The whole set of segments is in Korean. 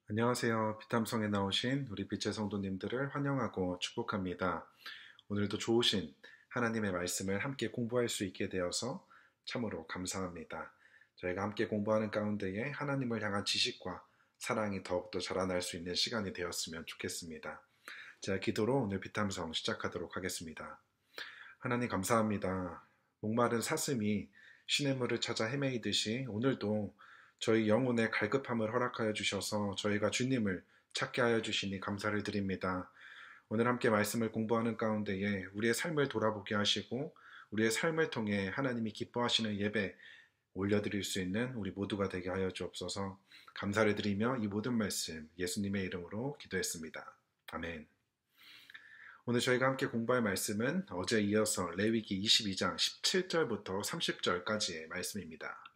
안녕하세요. 비탐성에 나오신 우리 빛의 성도님들을 환영하고 축복합니다. 오늘도 좋으신 하나님의 말씀을 함께 공부할 수 있게 되어서 참으로 감사합니다. 저희가 함께 공부하는 가운데에 하나님을 향한 지식과 사랑이 더욱더 자라날 수 있는 시간이 되었으면 좋겠습니다. 제가 기도로 오늘 비탐성 시작하도록 하겠습니다. 하나님 감사합니다. 목마른 사슴이 시냇물을 찾아 헤매이듯이 오늘도 저희 영혼의 갈급함을 허락하여 주셔서 저희가 주님을 찾게 하여 주시니 감사를 드립니다. 오늘 함께 말씀을 공부하는 가운데에 우리의 삶을 돌아보게 하시고 우리의 삶을 통해 하나님이 기뻐하시는 예배 올려드릴 수 있는 우리 모두가 되게 하여 주옵소서. 감사를 드리며 이 모든 말씀 예수님의 이름으로 기도했습니다. 아멘. 오늘 저희가 함께 공부할 말씀은 어제 이어서 레위기 22장 17절부터 30절까지의 말씀입니다.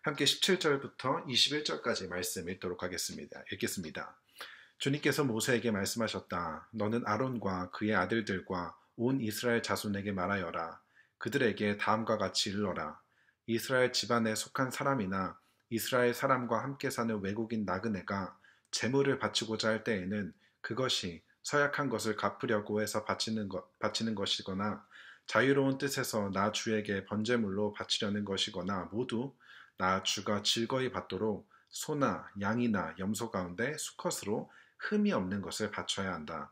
함께 17절부터 21절까지 말씀 읽도록 하겠습니다. 읽겠습니다. 주님께서 모세에게 말씀하셨다. 너는 아론과 그의 아들들과 온 이스라엘 자손에게 말하여라. 그들에게 다음과 같이 일러라. 이스라엘 집안에 속한 사람이나 이스라엘 사람과 함께 사는 외국인 나그네가 제물을 바치고자 할 때에는 그것이 서약한 것을 갚으려고 해서 바치는 것이거나 자유로운 뜻에서 나 주에게 번제물로 바치려는 것이거나 모두 나 주가 즐거이 받도록 소나 양이나 염소 가운데 수컷으로 흠이 없는 것을 바쳐야 한다.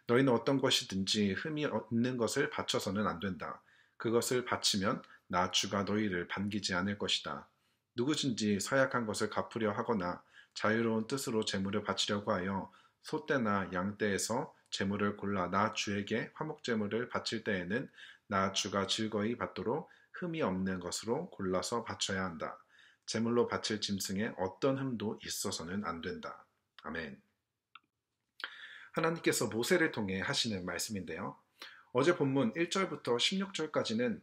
너희는 어떤 것이든지 흠이 없는 것을 바쳐서는 안 된다. 그것을 바치면 나 주가 너희를 반기지 않을 것이다. 누구든지 서약한 것을 갚으려 하거나 자유로운 뜻으로 제물을 바치려고 하여 소떼나 양떼에서 제물을 골라 나 주에게 화목제물을 바칠 때에는 나 주가 즐거이 받도록 흠이 없는 것으로 골라서 바쳐야 한다. 제물로 바칠 짐승에 어떤 흠도 있어서는 안 된다. 아멘. 하나님께서 모세를 통해 하시는 말씀인데요. 어제 본문 1절부터 16절까지는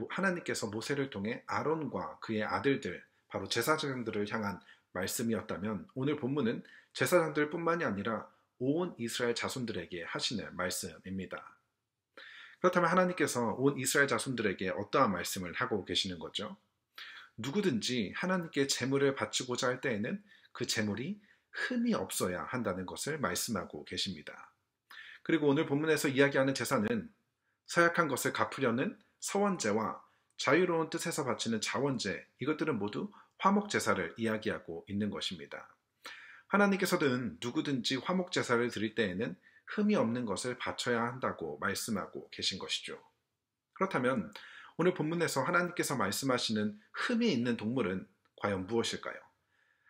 하나님께서 모세를 통해 아론과 그의 아들들, 바로 제사장들을 향한 말씀이었다면 오늘 본문은 제사장들뿐만이 아니라 온 이스라엘 자손들에게 하시는 말씀입니다. 그렇다면 하나님께서 온 이스라엘 자손들에게 어떠한 말씀을 하고 계시는 거죠? 누구든지 하나님께 제물을 바치고자 할 때에는 그 제물이 흠이 없어야 한다는 것을 말씀하고 계십니다. 그리고 오늘 본문에서 이야기하는 제사는 서약한 것을 갚으려는 서원제와 자유로운 뜻에서 바치는 자원제, 이것들은 모두 화목제사를 이야기하고 있는 것입니다. 하나님께서는 누구든지 화목제사를 드릴 때에는 흠이 없는 것을 바쳐야 한다고 말씀하고 계신 것이죠. 그렇다면 오늘 본문에서 하나님께서 말씀하시는 흠이 있는 동물은 과연 무엇일까요?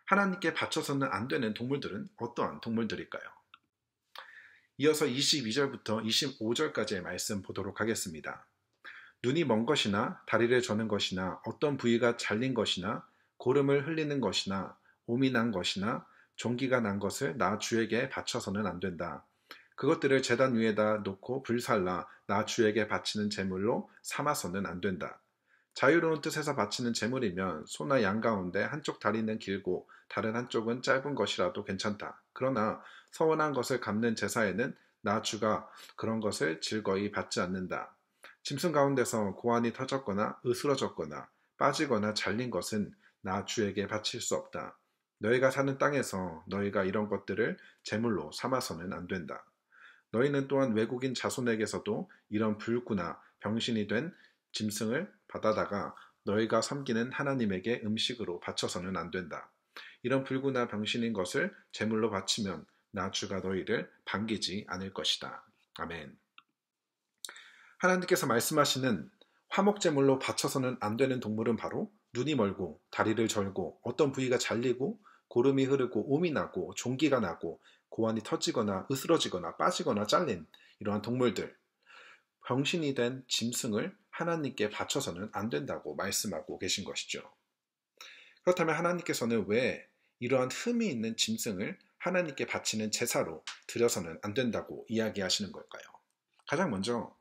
하나님께 바쳐서는 안 되는 동물들은 어떠한 동물들일까요? 이어서 22절부터 25절까지의 말씀 보도록 하겠습니다. 눈이 먼 것이나 다리를 저는 것이나 어떤 부위가 잘린 것이나 고름을 흘리는 것이나 옴이 난 것이나 종기가 난 것을 나 주에게 바쳐서는 안 된다. 그것들을 제단 위에다 놓고 불살라 나 주에게 바치는 제물로 삼아서는 안 된다. 자유로운 뜻에서 바치는 제물이면 소나 양 가운데 한쪽 다리는 길고 다른 한쪽은 짧은 것이라도 괜찮다. 그러나 서원한 것을 갚는 제사에는 나 주가 그런 것을 즐거이 받지 않는다. 짐승 가운데서 고환이 터졌거나 으스러졌거나 빠지거나 잘린 것은 나 주에게 바칠 수 없다. 너희가 사는 땅에서 너희가 이런 것들을 제물로 삼아서는 안 된다. 너희는 또한 외국인 자손에게서도 이런 불구나 병신이 된 짐승을 받아다가 너희가 섬기는 하나님에게 음식으로 바쳐서는 안 된다. 이런 불구나 병신인 것을 제물로 바치면 나 주가 너희를 반기지 않을 것이다. 아멘. 하나님께서 말씀하시는 화목제물로 바쳐서는 안 되는 동물은 바로 눈이 멀고 다리를 절고 어떤 부위가 잘리고 고름이 흐르고 옴이 나고 종기가 나고 고환이 터지거나 으스러지거나 빠지거나 잘린 이러한 동물들, 병신이 된 짐승을 하나님께 바쳐서는 안 된다고 말씀하고 계신 것이죠. 그렇다면 하나님께서는 왜 이러한 흠이 있는 짐승을 하나님께 바치는 제사로 드려서는 안 된다고 이야기하시는 걸까요? 가장 먼저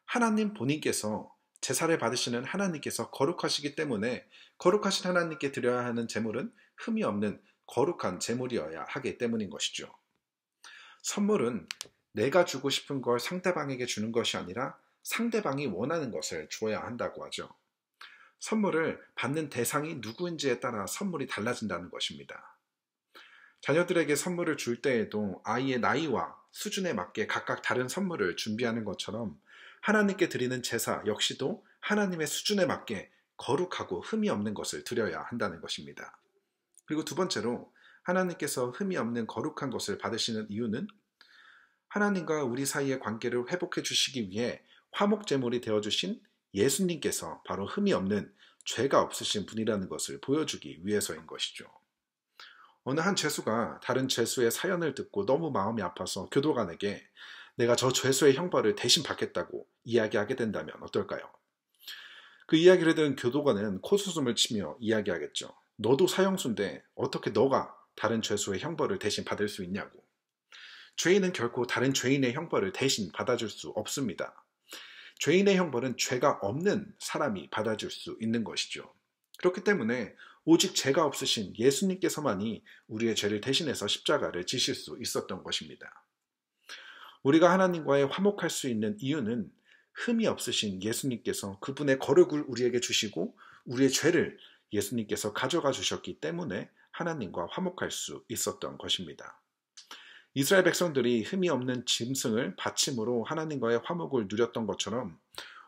하나님 본인께서 제사를 받으시는 하나님께서 거룩하시기 때문에 거룩하신 하나님께 드려야 하는 제물은 흠이 없는 거룩한 제물이어야 하기 때문인 것이죠. 선물은 내가 주고 싶은 걸 상대방에게 주는 것이 아니라 상대방이 원하는 것을 주어야 한다고 하죠. 선물을 받는 대상이 누구인지에 따라 선물이 달라진다는 것입니다. 자녀들에게 선물을 줄 때에도 아이의 나이와 수준에 맞게 각각 다른 선물을 준비하는 것처럼 하나님께 드리는 제사 역시도 하나님의 수준에 맞게 거룩하고 흠이 없는 것을 드려야 한다는 것입니다. 그리고 두 번째로 하나님께서 흠이 없는 거룩한 것을 받으시는 이유는 하나님과 우리 사이의 관계를 회복해 주시기 위해 화목제물이 되어주신 예수님께서 바로 흠이 없는 죄가 없으신 분이라는 것을 보여주기 위해서인 것이죠. 어느 한 죄수가 다른 죄수의 사연을 듣고 너무 마음이 아파서 교도관에게 내가 저 죄수의 형벌을 대신 받겠다고 이야기하게 된다면 어떨까요? 그 이야기를 들은 교도관은 코수숨을 치며 이야기하겠죠. 너도 사형수인데 어떻게 너가 다른 죄수의 형벌을 대신 받을 수 있냐고. 죄인은 결코 다른 죄인의 형벌을 대신 받아줄 수 없습니다. 죄인의 형벌은 죄가 없는 사람이 받아줄 수 있는 것이죠. 그렇기 때문에 오직 죄가 없으신 예수님께서만이 우리의 죄를 대신해서 십자가를 지실 수 있었던 것입니다. 우리가 하나님과의 화목할 수 있는 이유는 흠이 없으신 예수님께서 그분의 거룩을 우리에게 주시고 우리의 죄를 예수님께서 가져가 주셨기 때문에 하나님과 화목할 수 있었던 것입니다. 이스라엘 백성들이 흠이 없는 짐승을 바침으로 하나님과의 화목을 누렸던 것처럼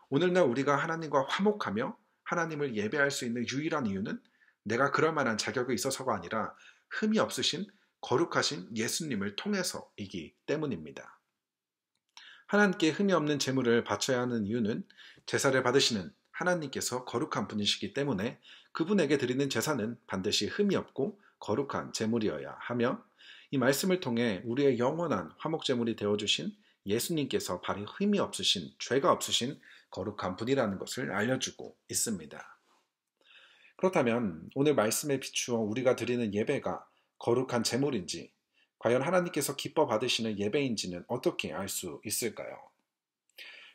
오늘날 우리가 하나님과 화목하며 하나님을 예배할 수 있는 유일한 이유는 내가 그럴 만한 자격이 있어서가 아니라 흠이 없으신 거룩하신 예수님을 통해서이기 때문입니다. 하나님께 흠이 없는 제물을 바쳐야 하는 이유는 제사를 받으시는 하나님께서 거룩한 분이시기 때문에 그분에게 드리는 제사는 반드시 흠이 없고 거룩한 제물이어야 하며 이 말씀을 통해 우리의 영원한 화목제물이 되어주신 예수님께서 바로 흠이 없으신 죄가 없으신 거룩한 분이라는 것을 알려주고 있습니다. 그렇다면 오늘 말씀에 비추어 우리가 드리는 예배가 거룩한 제물인지 과연 하나님께서 기뻐 받으시는 예배인지는 어떻게 알 수 있을까요?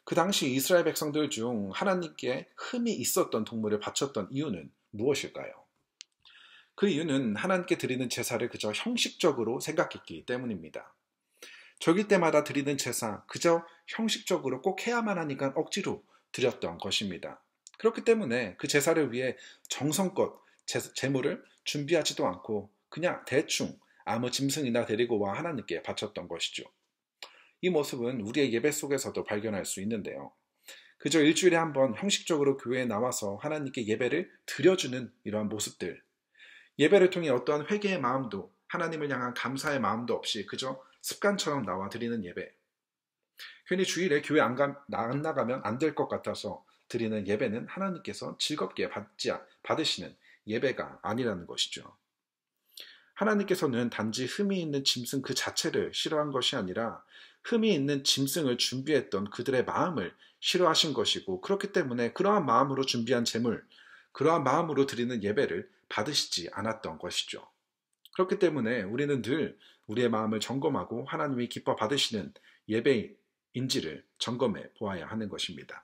그 당시 이스라엘 백성들 중 하나님께 흠이 있었던 동물을 바쳤던 이유는 무엇일까요? 그 이유는 하나님께 드리는 제사를 그저 형식적으로 생각했기 때문입니다. 절기 때마다 드리는 제사 그저 형식적으로 꼭 해야만 하니까 억지로 드렸던 것입니다. 그렇기 때문에 그 제사를 위해 정성껏 제물을 준비하지도 않고 그냥 대충 아무 짐승이나 데리고 와 하나님께 바쳤던 것이죠. 이 모습은 우리의 예배 속에서도 발견할 수 있는데요. 그저 일주일에 한 번 형식적으로 교회에 나와서 하나님께 예배를 드려주는 이러한 모습들, 예배를 통해 어떠한 회개의 마음도 하나님을 향한 감사의 마음도 없이 그저 습관처럼 나와 드리는 예배, 괜히 주일에 교회 안 나가면 안 될 것 같아서 드리는 예배는 하나님께서 즐겁게 받으시는 예배가 아니라는 것이죠. 하나님께서는 단지 흠이 있는 짐승 그 자체를 싫어한 것이 아니라 흠이 있는 짐승을 준비했던 그들의 마음을 싫어하신 것이고 그렇기 때문에 그러한 마음으로 준비한 제물, 그러한 마음으로 드리는 예배를 받으시지 않았던 것이죠. 그렇기 때문에 우리는 늘 우리의 마음을 점검하고 하나님이 기뻐 받으시는 예배인지를 점검해 보아야 하는 것입니다.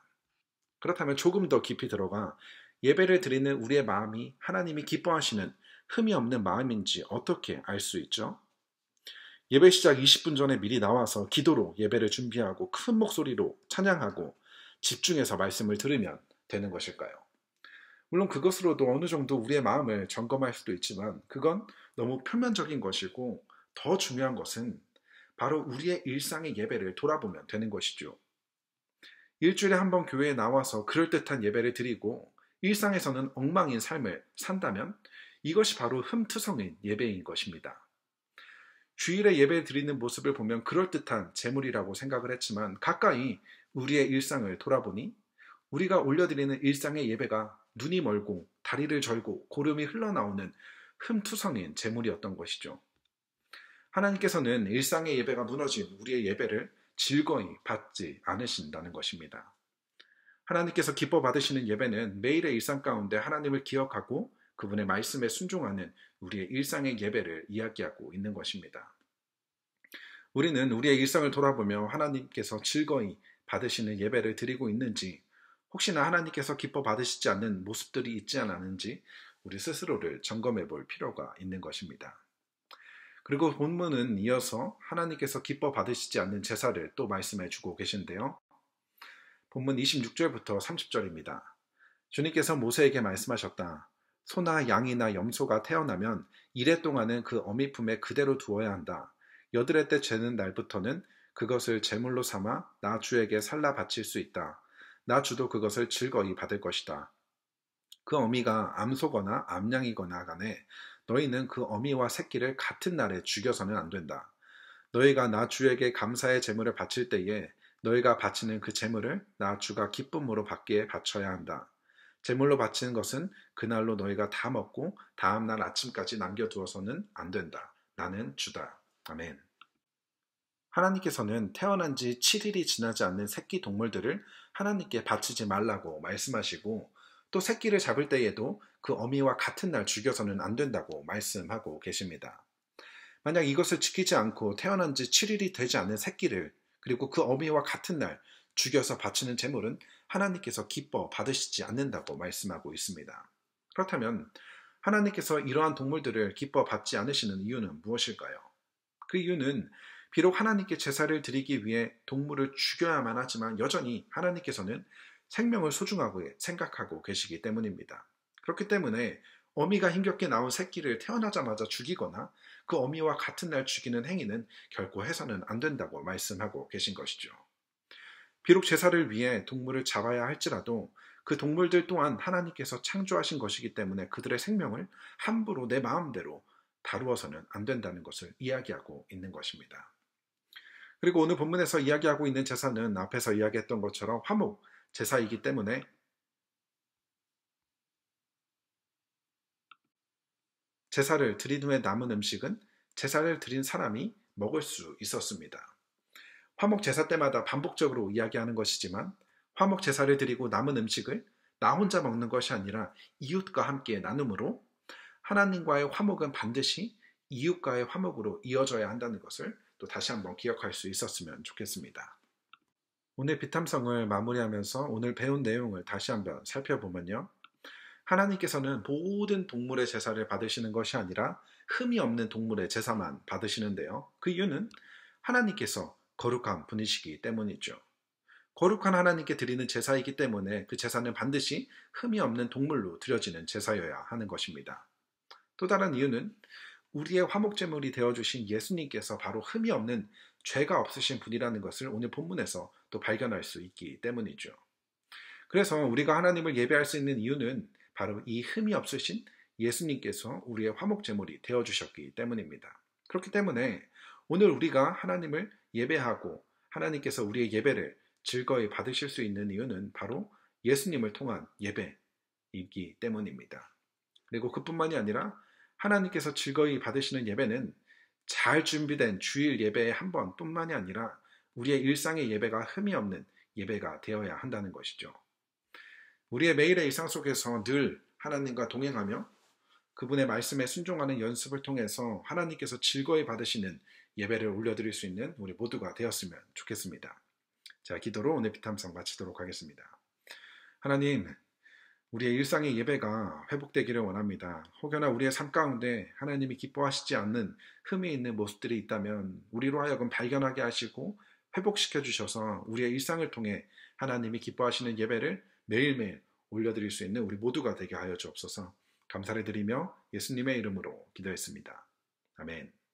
그렇다면 조금 더 깊이 들어가 예배를 드리는 우리의 마음이 하나님이 기뻐하시는 흠이 없는 마음인지 어떻게 알 수 있죠? 예배 시작 20분 전에 미리 나와서 기도로 예배를 준비하고 큰 목소리로 찬양하고 집중해서 말씀을 들으면 되는 것일까요? 물론 그것으로도 어느 정도 우리의 마음을 점검할 수도 있지만 그건 너무 표면적인 것이고 더 중요한 것은 바로 우리의 일상의 예배를 돌아보면 되는 것이죠. 일주일에 한 번 교회에 나와서 그럴듯한 예배를 드리고 일상에서는 엉망인 삶을 산다면 이것이 바로 흠투성인 예배인 것입니다. 주일에 예배 드리는 모습을 보면 그럴듯한 제물이라고 생각을 했지만 가까이 우리의 일상을 돌아보니 우리가 올려드리는 일상의 예배가 눈이 멀고 다리를 절고 고름이 흘러나오는 흠투성인 제물이었던 것이죠. 하나님께서는 일상의 예배가 무너진 우리의 예배를 즐거이 받지 않으신다는 것입니다. 하나님께서 기뻐 받으시는 예배는 매일의 일상 가운데 하나님을 기억하고 그분의 말씀에 순종하는 우리의 일상의 예배를 이야기하고 있는 것입니다. 우리는 우리의 일상을 돌아보며 하나님께서 즐거이 받으시는 예배를 드리고 있는지, 혹시나 하나님께서 기뻐 받으시지 않는 모습들이 있지 않았는지 우리 스스로를 점검해 볼 필요가 있는 것입니다. 그리고 본문은 이어서 하나님께서 기뻐 받으시지 않는 제사를 또 말씀해 주고 계신데요. 본문 26절부터 30절입니다. 주님께서 모세에게 말씀하셨다. 소나 양이나 염소가 태어나면 이래 동안은 그 어미 품에 그대로 두어야 한다. 여드레 때 재는 날부터는 그것을 제물로 삼아 나 주에게 살라 바칠 수 있다. 나 주도 그것을 즐거이 받을 것이다. 그 어미가 암소거나 암양이거나 간에 너희는 그 어미와 새끼를 같은 날에 죽여서는 안 된다. 너희가 나 주에게 감사의 제물을 바칠 때에 너희가 바치는 그 제물을 나 주가 기쁨으로 받기에 바쳐야 한다. 제물로 바치는 것은 그날로 너희가 다 먹고 다음 날 아침까지 남겨두어서는 안 된다. 나는 주다. 아멘. 하나님께서는 태어난 지 7일이 지나지 않는 새끼 동물들을 하나님께 바치지 말라고 말씀하시고 또 새끼를 잡을 때에도 그 어미와 같은 날 죽여서는 안 된다고 말씀하고 계십니다. 만약 이것을 지키지 않고 태어난 지 7일이 되지 않는 새끼를 그리고 그 어미와 같은 날 죽여서 바치는 제물은 하나님께서 기뻐 받으시지 않는다고 말씀하고 있습니다. 그렇다면 하나님께서 이러한 동물들을 기뻐 받지 않으시는 이유는 무엇일까요? 그 이유는 비록 하나님께 제사를 드리기 위해 동물을 죽여야만 하지만 여전히 하나님께서는 생명을 소중하고 생각하고 계시기 때문입니다. 그렇기 때문에 어미가 힘겹게 낳은 새끼를 태어나자마자 죽이거나 그 어미와 같은 날 죽이는 행위는 결코 해서는 안 된다고 말씀하고 계신 것이죠. 비록 제사를 위해 동물을 잡아야 할지라도 그 동물들 또한 하나님께서 창조하신 것이기 때문에 그들의 생명을 함부로 내 마음대로 다루어서는 안 된다는 것을 이야기하고 있는 것입니다. 그리고 오늘 본문에서 이야기하고 있는 제사는 앞에서 이야기했던 것처럼 화목 제사이기 때문에 제사를 드린 후에 남은 음식은 제사를 드린 사람이 먹을 수 있었습니다. 화목 제사 때마다 반복적으로 이야기하는 것이지만 화목 제사를 드리고 남은 음식을 나 혼자 먹는 것이 아니라 이웃과 함께 나눔으로 하나님과의 화목은 반드시 이웃과의 화목으로 이어져야 한다는 것을 또 다시 한번 기억할 수 있었으면 좋겠습니다. 오늘 비탐성을 마무리하면서 오늘 배운 내용을 다시 한번 살펴보면요. 하나님께서는 모든 동물의 제사를 받으시는 것이 아니라 흠이 없는 동물의 제사만 받으시는데요. 그 이유는 하나님께서 거룩한 분이시기 때문이죠. 거룩한 하나님께 드리는 제사이기 때문에 그 제사는 반드시 흠이 없는 동물로 드려지는 제사여야 하는 것입니다. 또 다른 이유는 우리의 화목제물이 되어주신 예수님께서 바로 흠이 없는 죄가 없으신 분이라는 것을 오늘 본문에서 또 발견할 수 있기 때문이죠. 그래서 우리가 하나님을 예배할 수 있는 이유는 바로 이 흠이 없으신 예수님께서 우리의 화목제물이 되어주셨기 때문입니다. 그렇기 때문에 오늘 우리가 하나님을 예배하고 하나님께서 우리의 예배를 즐거이 받으실 수 있는 이유는 바로 예수님을 통한 예배이기 때문입니다. 그리고 그뿐만이 아니라 하나님께서 즐거이 받으시는 예배는 잘 준비된 주일 예배의 한 번뿐만이 아니라 우리의 일상의 예배가 흠이 없는 예배가 되어야 한다는 것이죠. 우리의 매일의 일상 속에서 늘 하나님과 동행하며 그분의 말씀에 순종하는 연습을 통해서 하나님께서 즐거이 받으시는 예배를 올려드릴 수 있는 우리 모두가 되었으면 좋겠습니다. 자, 기도로 오늘 비탐성 마치도록 하겠습니다. 하나님, 우리의 일상의 예배가 회복되기를 원합니다. 혹여나 우리의 삶 가운데 하나님이 기뻐하시지 않는 흠이 있는 모습들이 있다면 우리로 하여금 발견하게 하시고 회복시켜 주셔서 우리의 일상을 통해 하나님이 기뻐하시는 예배를 매일매일 올려드릴 수 있는 우리 모두가 되게 하여 주옵소서. 감사를 드리며 예수님의 이름으로 기도했습니다. 아멘.